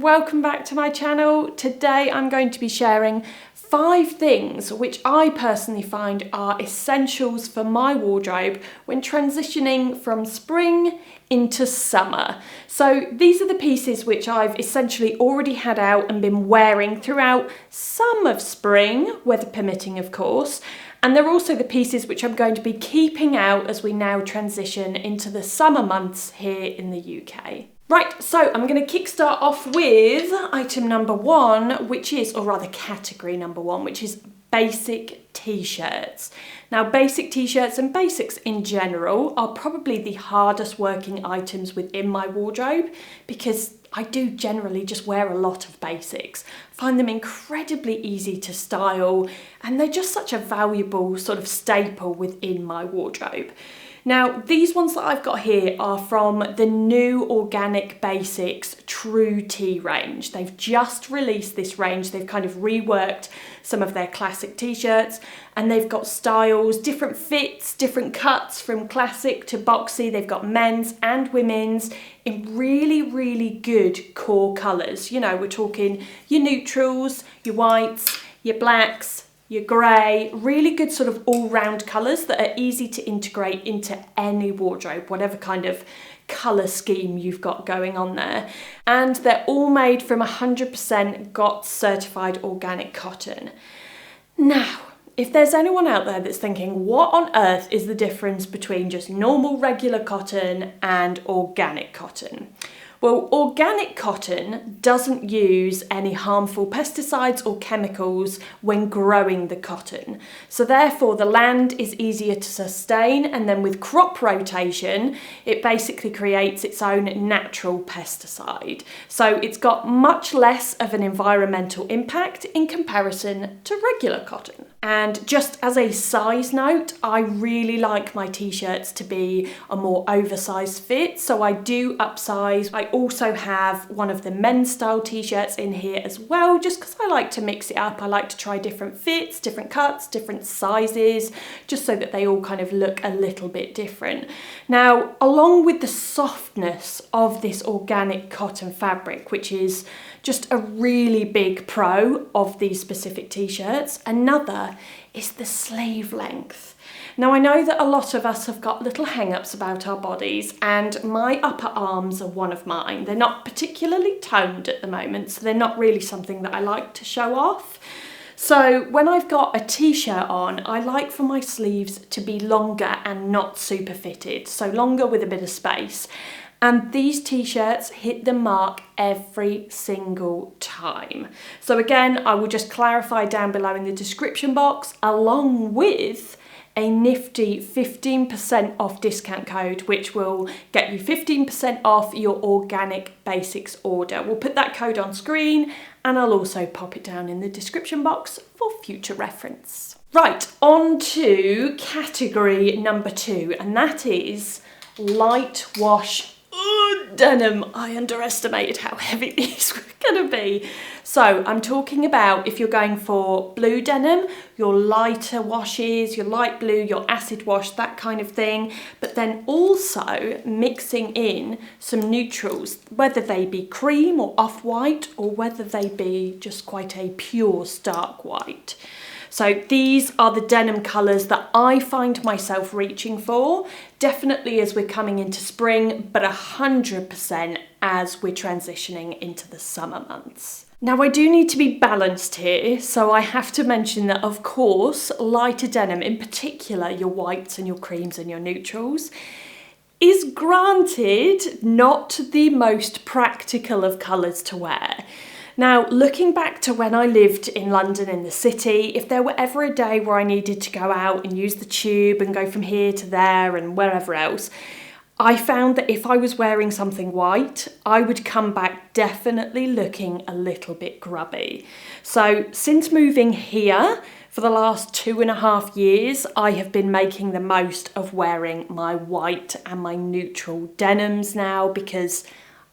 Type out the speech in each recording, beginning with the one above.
and welcome back to my channel. Today I'm going to be sharing 5 things which I personally find are essentials for my wardrobe when transitioning from spring into summer. So these are the pieces which I've essentially already had out and been wearing throughout some of spring, weather permitting of course, and they're also the pieces which I'm going to be keeping out as we now transition into the summer months here in the UK. Right, so I'm going to kickstart off with item number 1, which is, or rather category number 1, which is basic t-shirts. Now, basic t-shirts and basics in general are probably the hardest working items within my wardrobe because I do generally just wear a lot of basics. Find them incredibly easy to style and they're just such a valuable sort of staple within my wardrobe. Now, these ones that I've got here are from the new Organic Basics True Tee range. They've just released this range. They've kind of reworked some of their classic t-shirts and they've got styles, different fits, different cuts from classic to boxy. They've got men's and women's in really, really good core colours. You know, we're talking your neutrals, your whites, your blacks, your grey, really good sort of all-round colours that are easy to integrate into any wardrobe, whatever kind of colour scheme you've got going on there. And they're all made from 100% GOTS certified organic cotton. Now, if there's anyone out there that's thinking, what on earth is the difference between just normal regular cotton and organic cotton? Well, organic cotton doesn't use any harmful pesticides or chemicals when growing the cotton. So therefore the land is easier to sustain, and then with crop rotation, it basically creates its own natural pesticide. So it's got much less of an environmental impact in comparison to regular cotton. And just as a size note, I really like my t-shirts to be a more oversized fit, so I do upsize. I also have one of the men's style t-shirts in here as well, just because I like to mix it up. I like to try different fits, different cuts, different sizes, just so that they all kind of look a little bit different. Now, along with the softness of this organic cotton fabric, which is just a really big pro of these specific t-shirts, another is the sleeve length. Now, I know that a lot of us have got little hang-ups about our bodies, and my upper arms are one of mine. They're not particularly toned at the moment, so they're not really something that I like to show off. So when I've got a t-shirt on, I like for my sleeves to be longer and not super fitted, so longer with a bit of space. And these t-shirts hit the mark every single time. So again, I will just clarify down below in the description box, along with a nifty 15% off discount code, which will get you 15% off your Organic Basics order. We'll put that code on screen and I'll also pop it down in the description box for future reference. Right, on to category number 2, and that is light wash denim. I underestimated how heavy these were going to be. So I'm talking about if you're going for blue denim, your lighter washes, your light blue, your acid wash, that kind of thing. But then also mixing in some neutrals, whether they be cream or off-white, or whether they be just quite a pure stark white. So these are the denim colours that I find myself reaching for, definitely as we're coming into spring, but 100% as we're transitioning into the summer months. Now, I do need to be balanced here, so I have to mention that, of course, lighter denim, in particular your whites and your creams and your neutrals, is granted not the most practical of colours to wear. Now, looking back to when I lived in London in the city, if there were ever a day where I needed to go out and use the tube and go from here to there and wherever else, I found that if I was wearing something white, I would come back definitely looking a little bit grubby. So since moving here, for the last 2.5 years, I have been making the most of wearing my white and my neutral denims now, because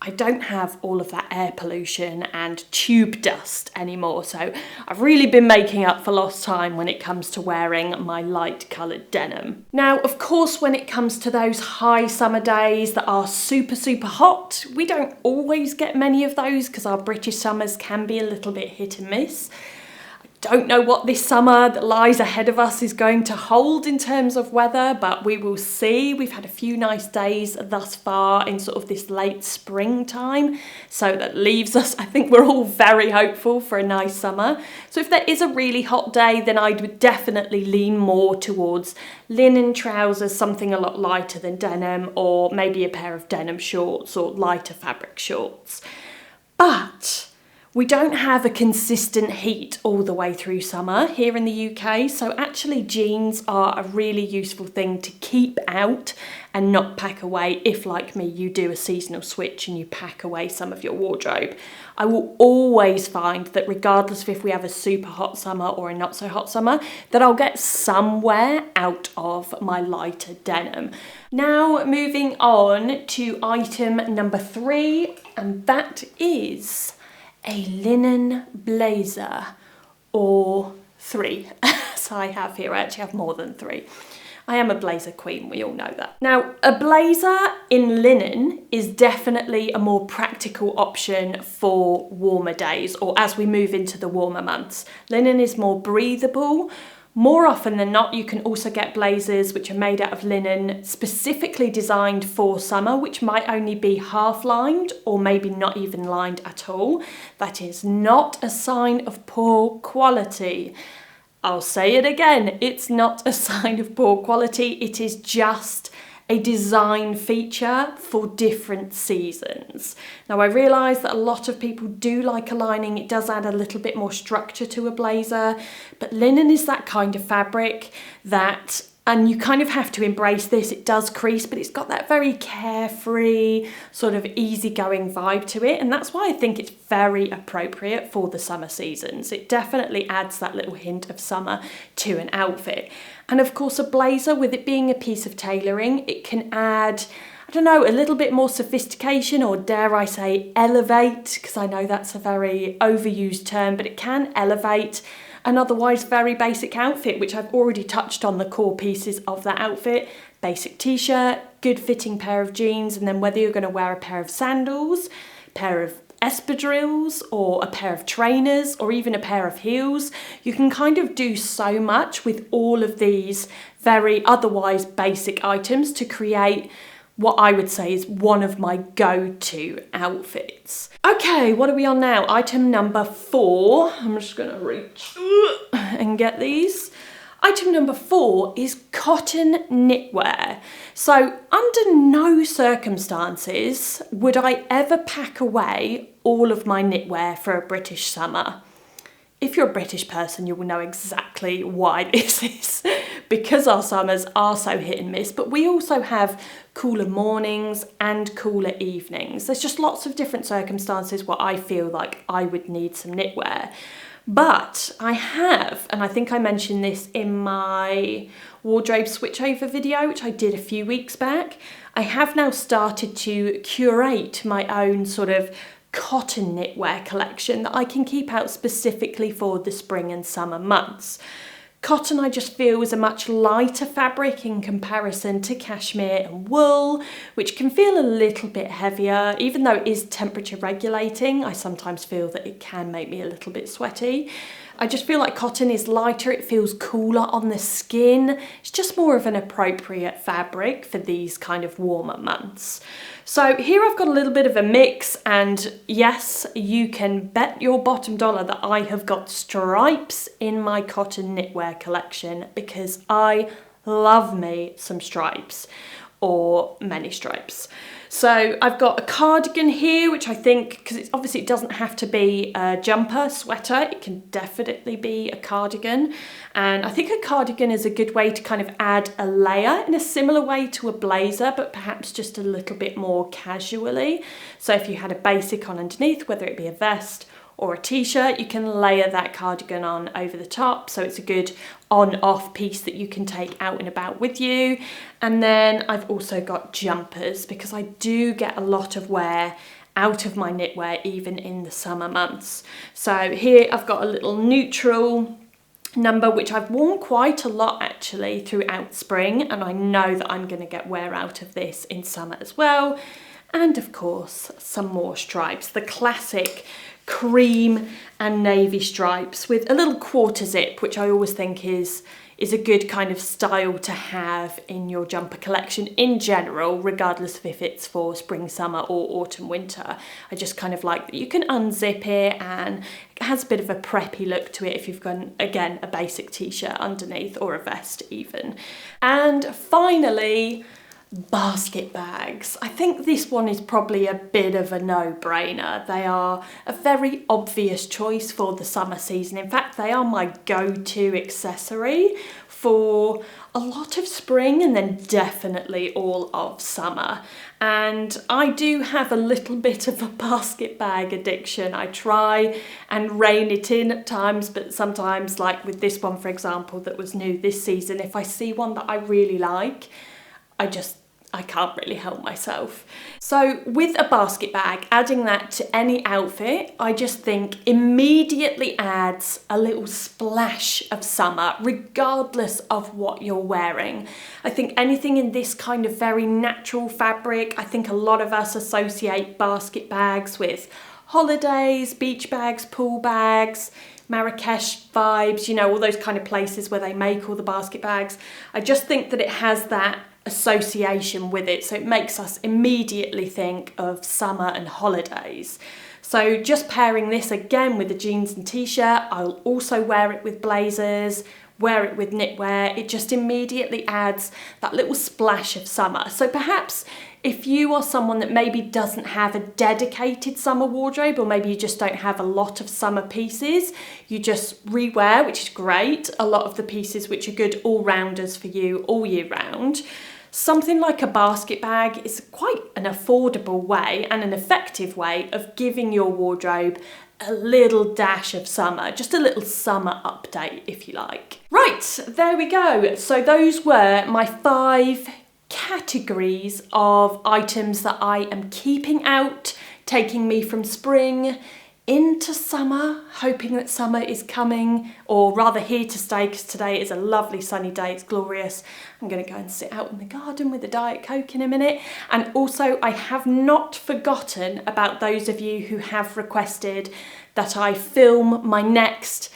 I don't have all of that air pollution and tube dust anymore. So I've really been making up for lost time when it comes to wearing my light coloured denim. Now, of course, when it comes to those high summer days that are super, super hot, we don't always get many of those because our British summers can be a little bit hit and miss. Don't know what this summer that lies ahead of us is going to hold in terms of weather, but we will see. We've had a few nice days thus far in sort of this late springtime, so that leaves us, I think we're all very hopeful for a nice summer. So if there is a really hot day, then I would definitely lean more towards linen trousers, something a lot lighter than denim, or maybe a pair of denim shorts or lighter fabric shorts. But we don't have a consistent heat all the way through summer here in the UK, so actually jeans are a really useful thing to keep out and not pack away if, like me, you do a seasonal switch and you pack away some of your wardrobe. I will always find that regardless of if we have a super hot summer or a not so hot summer, that I'll get somewhere out of my lighter denim. Now moving on to item number 3, and that is a linen blazer, or 3. So I have here, I actually have more than 3. I am a blazer queen, we all know that. Now, a blazer in linen is definitely a more practical option for warmer days, or as we move into the warmer months. Linen is more breathable. More often than not, you can also get blazers which are made out of linen specifically designed for summer, which might only be half lined or maybe not even lined at all. That is not a sign of poor quality. I'll say it again, it's not a sign of poor quality, it is just a design feature for different seasons. Now I realise that a lot of people do like a lining, it does add a little bit more structure to a blazer, but linen is that kind of fabric that, and you kind of have to embrace this, it does crease, but it's got that very carefree, sort of easygoing vibe to it, and that's why I think it's very appropriate for the summer seasons. It definitely adds that little hint of summer to an outfit. And of course a blazer, with it being a piece of tailoring, it can add, I don't know, a little bit more sophistication, or dare I say elevate, because I know that's a very overused term, but it can elevate an otherwise very basic outfit, which I've already touched on the core pieces of that outfit. Basic t-shirt, good fitting pair of jeans, and then whether you're going to wear a pair of sandals, a pair of espadrilles, or a pair of trainers, or even a pair of heels, you can kind of do so much with all of these very otherwise basic items to create what I would say is one of my go-to outfits. Okay, what are we on now? Item number 4. I'm just gonna reach and get these. Item number 4 is cotton knitwear. So under no circumstances would I ever pack away all of my knitwear for a British summer. If you're a British person, you will know exactly why this is, because our summers are so hit and miss, but we also have cooler mornings and cooler evenings. There's just lots of different circumstances where I feel like I would need some knitwear. But I have, and I think I mentioned this in my wardrobe switchover video, which I did a few weeks back, I have now started to curate my own sort of cotton knitwear collection that I can keep out specifically for the spring and summer months. Cotton, I just feel, is a much lighter fabric in comparison to cashmere and wool, which can feel a little bit heavier. Even though it is temperature regulating, I sometimes feel that it can make me a little bit sweaty. I just feel like cotton is lighter, it feels cooler on the skin. It's just more of an appropriate fabric for these kind of warmer months. So here I've got a little bit of a mix, and yes, you can bet your bottom dollar that I have got stripes in my cotton knitwear collection, because I love me some stripes, or many stripes. So I've got a cardigan here, which I think, because it's obviously it doesn't have to be a jumper, sweater, it can definitely be a cardigan. And I think a cardigan is a good way to kind of add a layer in a similar way to a blazer, but perhaps just a little bit more casually. So if you had a basic on underneath, whether it be a vest or a t-shirt, you can layer that cardigan on over the top, so it's a good on-off piece that you can take out and about with you. And then I've also got jumpers, because I do get a lot of wear out of my knitwear even in the summer months. So here I've got a little neutral number which I've worn quite a lot actually throughout spring, and I know that I'm going to get wear out of this in summer as well. And of course some more stripes, the classic cream and navy stripes with a little quarter zip, which I always think is a good kind of style to have in your jumper collection in general, regardless of if it's for spring, summer or autumn, winter. I just kind of like that you can unzip it and it has a bit of a preppy look to it if you've got, again, a basic t-shirt underneath or a vest even. And finally, basket bags. I think this one is probably a bit of a no-brainer. They are a very obvious choice for the summer season. In fact, they are my go-to accessory for a lot of spring and then definitely all of summer. And I do have a little bit of a basket bag addiction. I try and rein it in at times, but sometimes, like with this one, for example, that was new this season, if I see one that I really like, I can't really help myself. So with a basket bag, adding that to any outfit, I just think immediately adds a little splash of summer, regardless of what you're wearing. I think anything in this kind of very natural fabric, I think a lot of us associate basket bags with holidays, beach bags, pool bags, Marrakesh vibes, you know, all those kind of places where they make all the basket bags. I just think that it has that association with it, so it makes us immediately think of summer and holidays. So just pairing this again with the jeans and t-shirt, I'll also wear it with blazers, wear it with knitwear. It just immediately adds that little splash of summer. So perhaps if you are someone that maybe doesn't have a dedicated summer wardrobe, or maybe you just don't have a lot of summer pieces, you just rewear, which is great, a lot of the pieces which are good all-rounders for you all year round. Something like a basket bag is quite an affordable way and an effective way of giving your wardrobe a little dash of summer, just a little summer update if you like. Right, there we go. So those were my 5 categories of items that I am keeping out, taking me from spring into summer, hoping that summer is coming, or rather here to stay, because today is a lovely sunny day, it's glorious. I'm going to go and sit out in the garden with a Diet Coke in a minute. And also, I have not forgotten about those of you who have requested that I film my next,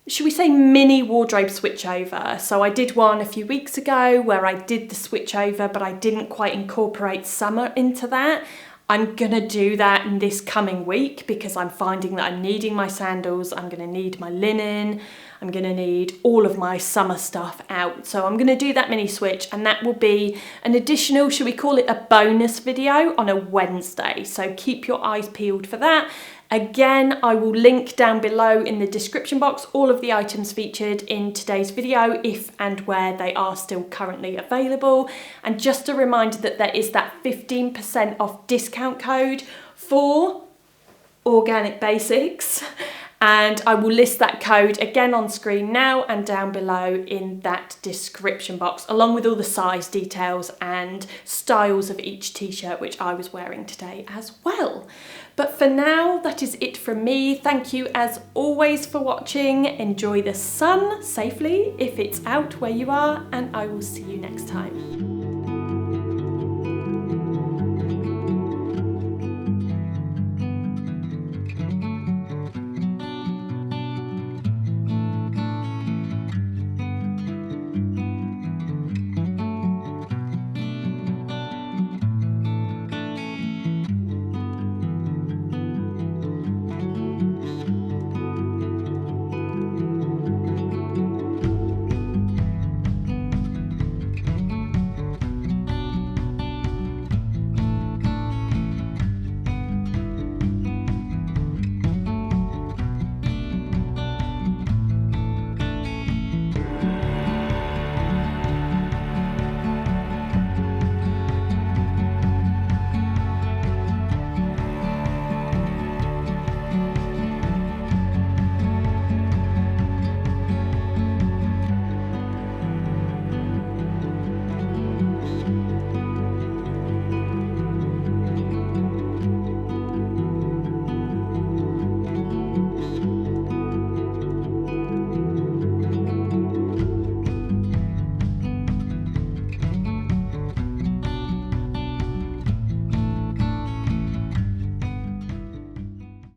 should we say, mini wardrobe switchover. So I did one a few weeks ago where I did the switchover, but I didn't quite incorporate summer into that. I'm gonna do that in this coming week because I'm finding that I'm needing my sandals, I'm gonna need my linen, I'm gonna need all of my summer stuff out. So I'm gonna do that mini switch, and that will be an additional, should we call it a bonus video, on a Wednesday. So keep your eyes peeled for that. Again, I will link down below in the description box all of the items featured in today's video, if and where they are still currently available. And just a reminder that there is that 15% off discount code for Organic Basics. And I will list that code again on screen now and down below in that description box, along with all the size details and styles of each t-shirt, which I was wearing today as well. But for now, that is it from me. Thank you as always for watching. Enjoy the sun safely if it's out where you are, and I will see you next time.